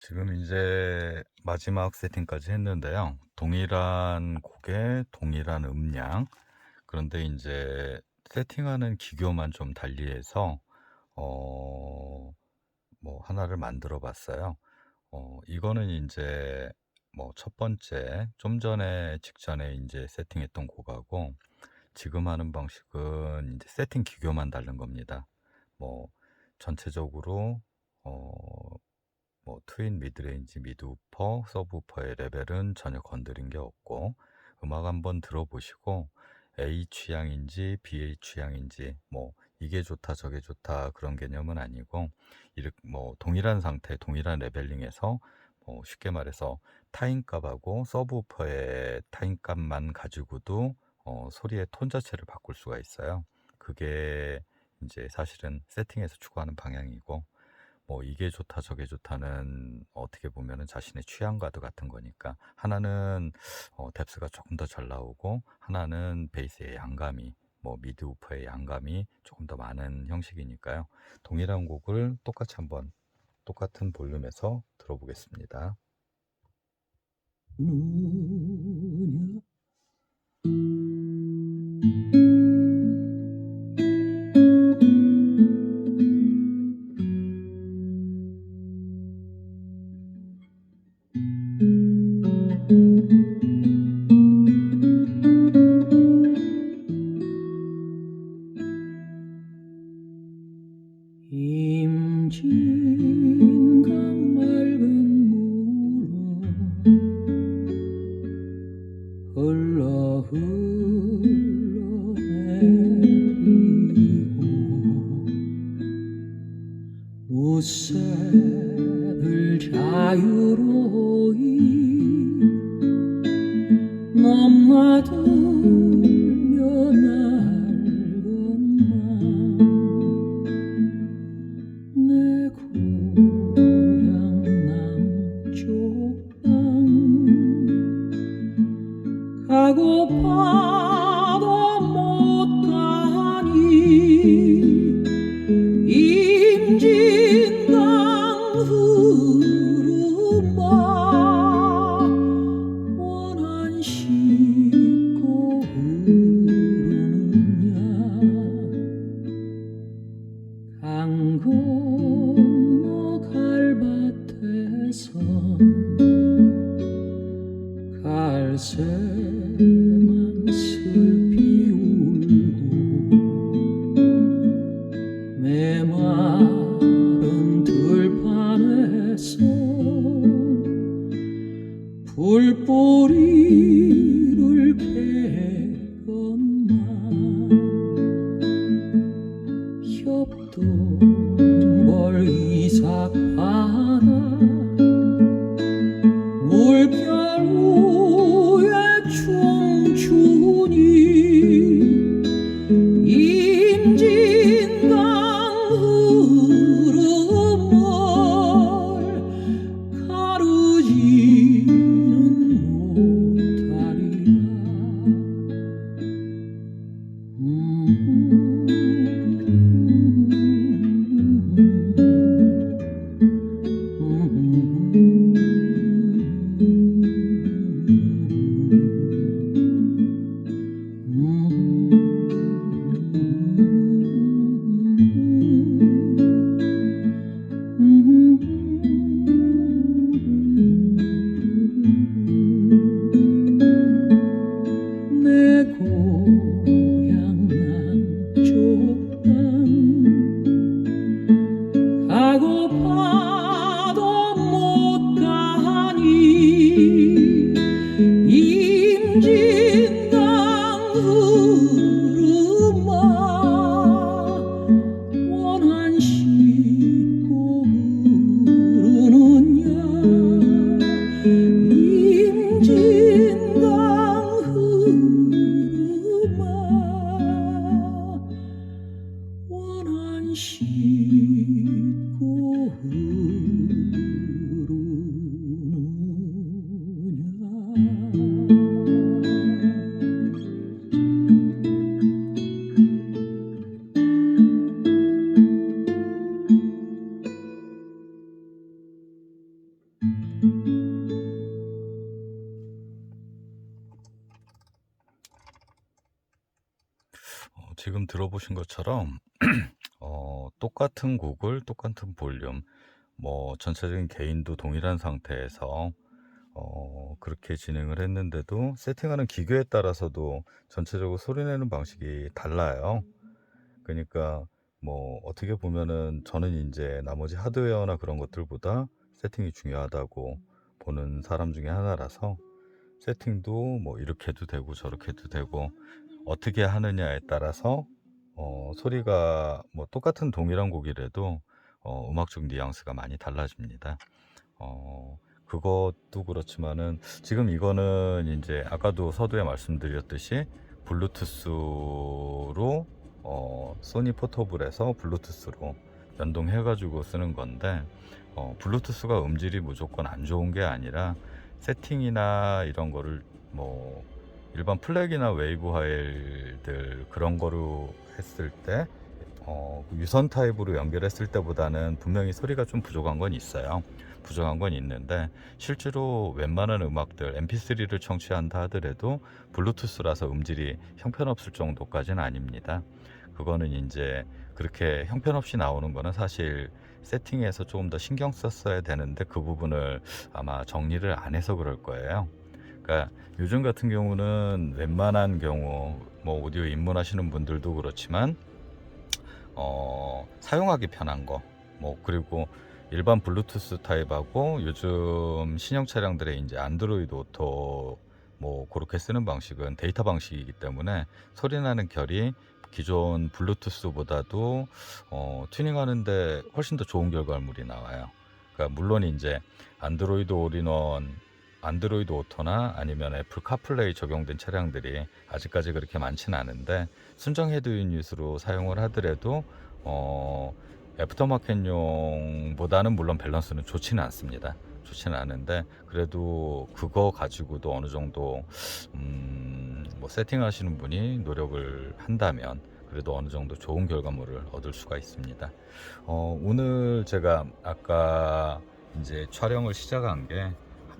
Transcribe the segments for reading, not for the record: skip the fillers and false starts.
지금 이제 마지막 세팅까지 했는데요. 동일한 곡에 동일한 음량. 그런데 이제 세팅하는 기교만 좀 달리해서 어, 뭐 하나를 만들어 봤어요. 이거는 이제 뭐 첫 번째 좀 전에 직전에 이제 세팅했던 곡하고 지금 하는 방식은 이제 세팅 기교만 다른 겁니다. 뭐 전체적으로 어, 뭐 트윈 미드레인지 미드우퍼 서브우퍼의 레벨은 전혀 건드린 게 없고 음악 한번 들어보시고 A 취향인지 BA 취향인지 뭐 이게 좋다 저게 좋다 그런 개념은 아니고 이렇게 뭐 동일한 상태 동일한 레벨링에서 뭐 쉽게 말해서 타인값하고 서브우퍼의 타인값만 가지고도 소리의 톤 자체를 바꿀 수가 있어요. 그게 이제 사실은 세팅에서 추구하는 방향이고 뭐 이게 좋다 저게 좋다는 어떻게 보면은 자신의 취향과도 같은 거니까 하나는 뎁스가 조금 더 잘 나오고 하나는 베이스의 양감이 뭐 미드 우퍼의 양감이 조금 더 많은 형식이니까요. 동일한 곡을 똑같이 한번 똑같은 볼륨에서 들어보겠습니다. 임진강 맑은 물로 흘러 내리고 무새들 자유로이 넘나들며 날것만 내 고향 남쪽 땅 가고파도 못 가니 임진강 흐르마 원한 싣고 흐르느냐 강 건너 갈밭에서 갈새만 슬피 울고 메마른 들판에서 불뿌리를 캐건만 협동벌 이삭바다 물결 위에 춤추니 임진강 흐름을 가르지는 못하리 지금 들어보신 것처럼 똑같은 곡을 똑같은 볼륨, 뭐 전체적인 게인도 동일한 상태에서 그렇게 진행을 했는데도 세팅하는 기교에 따라서도 전체적으로 소리내는 방식이 달라요. 그러니까 뭐 어떻게 보면은 저는 이제 나머지 하드웨어나 그런 것들보다 세팅이 중요하다고 보는 사람 중에 하나라서, 세팅도 뭐 이렇게 해도 되고 저렇게 해도 되고 어떻게 하느냐에 따라서 소리가 뭐 똑같은 동일한 곡이라도 음악적 뉘앙스가 많이 달라집니다. 그것도 그렇지만은 지금 이거는 이제 아까도 서두에 말씀드렸듯이 블루투스로 소니 포터블에서 블루투스로 연동해 가지고 쓰는 건데, 블루투스가 음질이 무조건 안 좋은 게 아니라 세팅이나 이런 거를 뭐 일반 플렉이나 웨이브 파일들 그런 거로 했을 때 유선 타입으로 연결했을 때보다는 분명히 소리가 좀 부족한 건 있어요. 부족한 건 있는데 실제로 웬만한 음악들 mp3를 청취한다 하더라도 블루투스라서 음질이 형편없을 정도까지는 아닙니다. 그거는 이제 그렇게 형편없이 나오는 거는 사실 세팅에서 조금 더 신경 썼어야 되는데 그 부분을 아마 정리를 안 해서 그럴 거예요. 그러니까 요즘 같은 경우는 웬만한 경우 뭐 오디오 입문하시는 분들도 그렇지만 사용하기 편한 거, 뭐 그리고 일반 블루투스 타입하고 요즘 신형 차량들의 이제 안드로이드 오토 뭐 그렇게 쓰는 방식은 데이터 방식이기 때문에 소리 나는 결이 기존 블루투스보다도 튜닝하는데 훨씬 더 좋은 결과물이 나와요. 그러니까 물론 이제 안드로이드 올인원, 안드로이드 오토나 아니면 애플 카플레이 적용된 차량들이 아직까지 그렇게 많지는 않은데, 순정 헤드 유닛으로 사용을 하더라도 애프터마켓용보다는 물론 밸런스는 좋지는 않습니다. 좋지는 않은데 그래도 그거 가지고도 어느 정도 뭐 세팅하시는 분이 노력을 한다면 그래도 어느 정도 좋은 결과물을 얻을 수가 있습니다. 오늘 제가 아까 이제 촬영을 시작한 게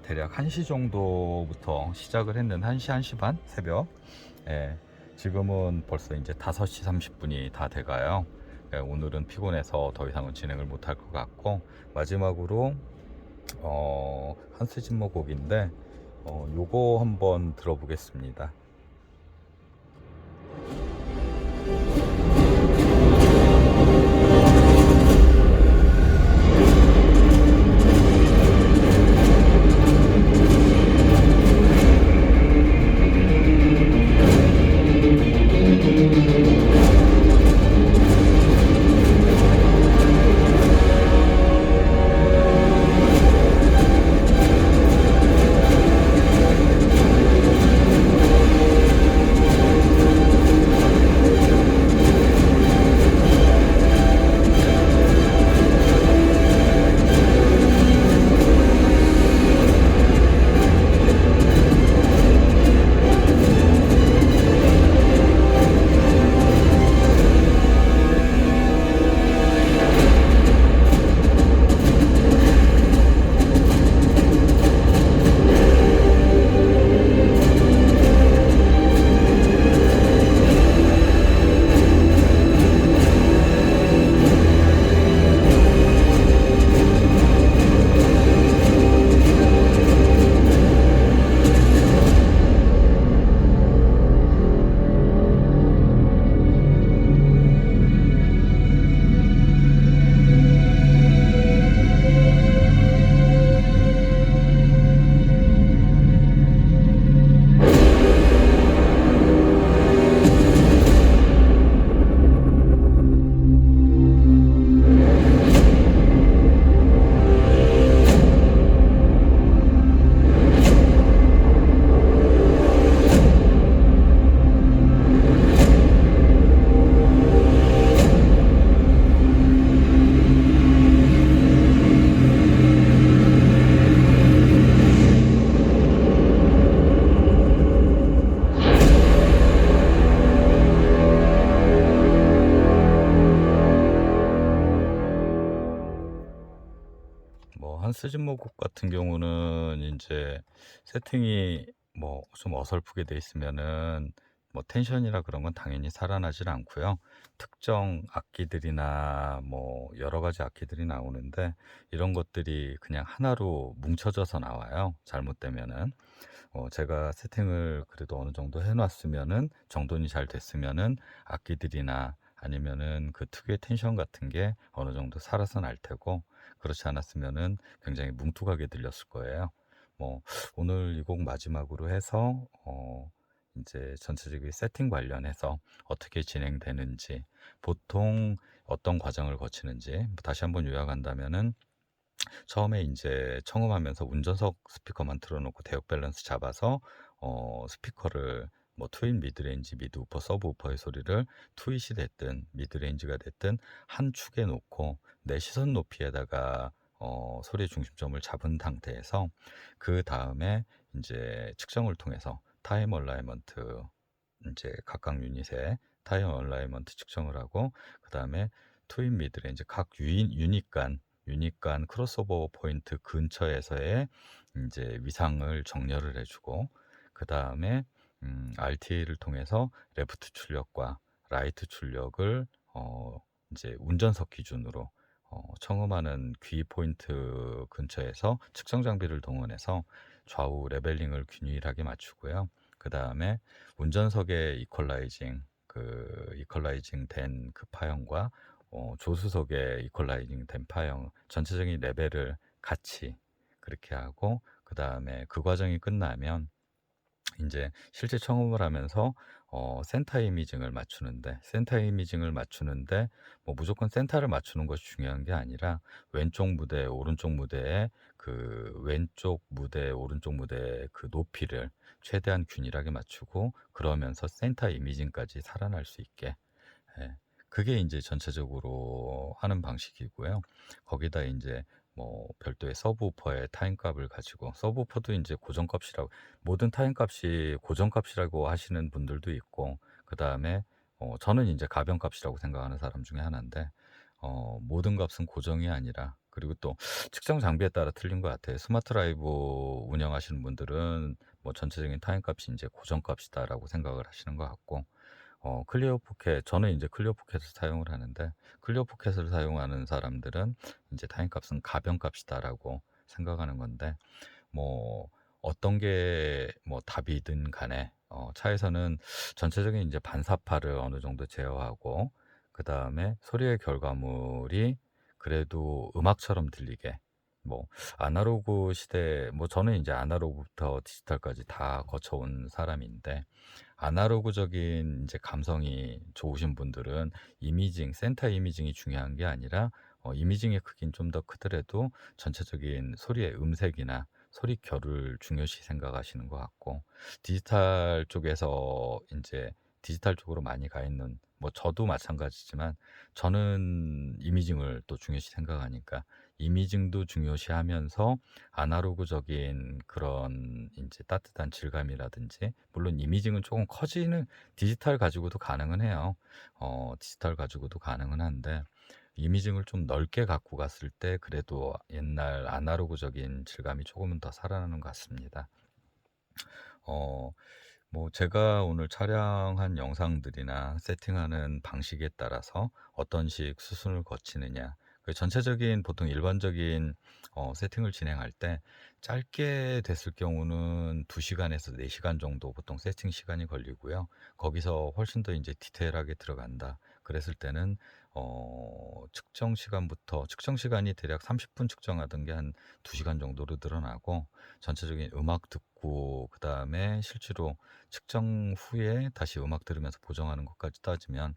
대략 1시 정도부터 시작을 했는데 1시, 1시 반? 새벽. 예, 지금은 벌써 이제 5시 30분이 다 돼가요. 예, 오늘은 피곤해서 더 이상은 진행을 못할 것 같고, 마지막으로 한스 짐머 곡인데 요거 한번 들어보겠습니다. 스즈모 곡 같은 경우는 인제 세팅이 뭐 좀 어설프게 돼 있으면은 뭐 텐션이나 그런 건 당연히 살아나질 않고요. 특정 악기들이나 뭐 여러 가지 악기들이 나오는데 이런 것들이 그냥 하나로 뭉쳐져서 나와요, 잘못되면은. 제가 세팅을 그래도 어느 정도 해 놨으면은 정돈이 잘 됐으면은 악기들이나 아니면은 그 특유의 텐션 같은 게 어느 정도 살아서 날 테고, 그렇지 않았으면은 굉장히 뭉툭하게 들렸을 거예요. 뭐 오늘 이 곡 마지막으로 해서 인제 전체적인 세팅 관련해서 어떻게 진행되는지, 보통 어떤 과정을 거치는지 뭐 다시 한번 요약한다면은, 처음에 인제 청음하면서 운전석 스피커만 틀어 놓고 대역 밸런스 잡아서 스피커를 뭐 트윈 미드레인지, 미드우퍼, 서브우퍼의 소리를 트윗이 됐든 미드레인지가 됐든 한 축에 놓고 내 시선 높이에다가 소리의 중심점을 잡은 상태에서, 그다음에 인제 측정을 통해서 타임 얼라이먼트, 인제 각각 유닛의 타임 얼라이먼트 측정을 하고, 그다음에 트윈 미드레인지 각 유닛 간 크로스오버 포인트 근처에서의 인제 위상을 정렬을 해 주고, 그다음에 RTA를 통해서 레프트 출력과 라이트 출력을 인제 운전석 기준으로 청음하는 귀 포인트 근처에서 측정 장비를 동원해서 좌우 레벨링을 균일하게 맞추고요. 그다음에 운전석의 이퀄라이징 된 그 파형과 조수석의 이퀄라이징 된 파형 전체적인 레벨을 같이 그렇게 하고, 그다음에 그 과정이 끝나면 인제 실제 청음을 하면서 센터 이미징을 맞추는데 뭐 무조건 센터를 맞추는 것이 중요한 게 아니라, 왼쪽 무대, 오른쪽 무대의 그 왼쪽 무대, 오른쪽 무대의 그 높이를 최대한 균일하게 맞추고, 그러면서 센터 이미징까지 살아날 수 있게, 예. 그게 인제 전체적으로 하는 방식이고요. 거기다 인제 뭐 별도의 서브우퍼의 타임값을 가지고, 서브우퍼도 인제 고정값이라고, 모든 타임값이 고정값이라고 하시는 분들도 있고, 그다음에 저는 인제 가변값이라고 생각하는 사람 중에 하나인데, 모든 값은 고정이 아니라, 그리고 또 측정 장비에 따라 틀린 것 같아요. 스마트 라이브 운영하시는 분들은 뭐 전체적인 타임값이 인제 고정값이다라고 생각을 하시는 것 같고, 클리어 포켓, 저는 인제 클리어 포켓을 사용을 하는데, 클리어 포켓을 사용하는 사람들은 인제 '타임값은 가변값이다.'라고 생각하는 건데, 뭐 어떤 게 뭐 답이든 간에 차에서는 전체적인 인제 반사파를 어느 정도 제어하고, 그다음에 소리의 결과물이 그래도 음악처럼 들리게, 뭐 아날로그 시대, 뭐 저는 인제 아날로그부터 디지털까지 다 거쳐온 사람인데, 아날로그적인 이제 감성이 좋으신 분들은 센터 이미징이 중요한 게 아니라, 이미징의 크기는 좀 더 크더라도 전체적인 소리의 음색이나 소리 결을 중요시 생각하시는 것 같고, 디지털 쪽에서 인제 디지털 쪽으로 많이 가 있는, 뭐 저도 마찬가지지만 저는 이미징을 또 중요시 생각하니까, 이미징도 중요시하면서 아날로그적인 그런 인제 따뜻한 질감이라든지, 물론 이미징은 쪼금 커지는, 디지털 가지고도 가능은 해요. 디지털 가지고도 가능은 한데, 이미징을 좀 넓게 갖고 갔을 때 그래도 옛날 아날로그적인 질감이 조금은 더 살아나는 것 같습니다. 어 뭐 제가 오늘 촬영한 영상들이나 세팅하는 방식에 따라서 어떤 식 수순을 거치느냐, 그 전체적인 보통 일반적인 세팅을 진행할 때 짧게 됐을 경우는 2 시간에서 4 시간 정도 보통 세팅 시간이 걸리고요. 거기서 훨씬 더 인제 디테일하게 들어간다 그랬을 때는 측정 시간이 대략 30분 측정하던 게 한 2 시간 정도로 늘어나고, 전체적인 음악 듣고 그다음에 실제로 측정 후에 다시 음악 들으면서 보정하는 것까지 따지면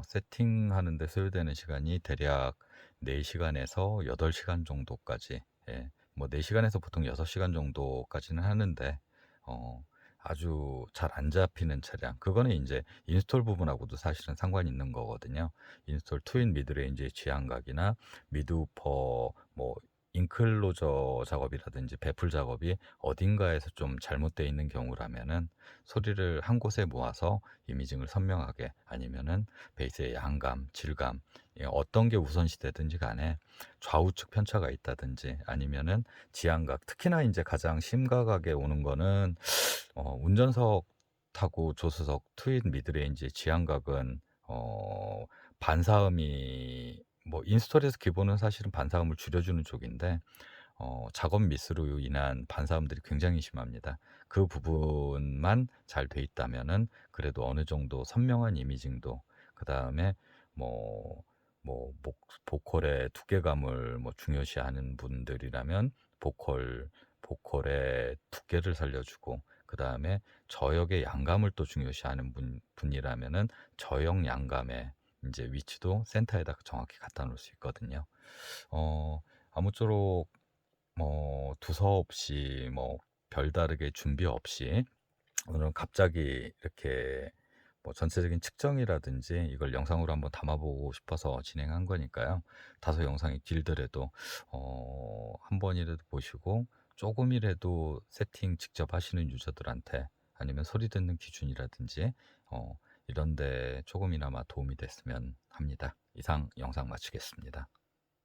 세팅하는 데 소요되는 시간이 대략 4 시간에서 8 시간 정도까지, 예. 뭐 4 시간에서 보통 6 시간 정도까지는 하는데, 어 아주 잘 안 잡히는 차량, 그거는 인제 인스톨 부분하고도 사실은 상관이 있는 거거든요. 인스톨 트윈 미드레인지의 지향각이나 미드우퍼 뭐 인클로저 작업이라든지 배풀 작업이 어딘가에서 좀 잘못되어 있는 경우라면은 소리를 한 곳에 모아서 이미징을 선명하게, 아니면은 베이스의 양감, 질감, 어떤 게 우선시되든지 간에 좌우측 편차가 있다든지, 아니면은 지향각, 특히나 이제 가장 심각하게 오는 거는 운전석 타고 조수석 트윈 미드레인지 지향각은 반사음이, 뭐 인스톨에서 기본은 사실은 반사음을 줄여주는 쪽인데 작업 미스로 인한 반사음들이 굉장히 심합니다. 그 부분만 잘 돼 있다면은 그래도 어느 정도 선명한 이미징도, 그 다음에 뭐 보컬의 두께감을 뭐 중요시하는 분들이라면 보컬의 두께를 살려주고, 그 다음에 저역의 양감을 또 중요시하는 분이라면은 저역 양감의 이제 위치도 센터에다가 정확히 갖다 놓을 수 있거든요. 아무쪼록 두서없이, 별다르게 준비 없이 오늘은 갑자기 이렇게 전체적인 측정이라든지 이걸 영상으로 한번 담아보고 싶어서 진행한 거니까요. 다소 영상이 길더라도 한 번이라도 보시고, 조금이라도 세팅 직접 하시는 유저들한테, 아니면 소리 듣는 기준이라든지 이런 데 조금이나마 도움이 됐으면 합니다. 이상 영상 마치겠습니다.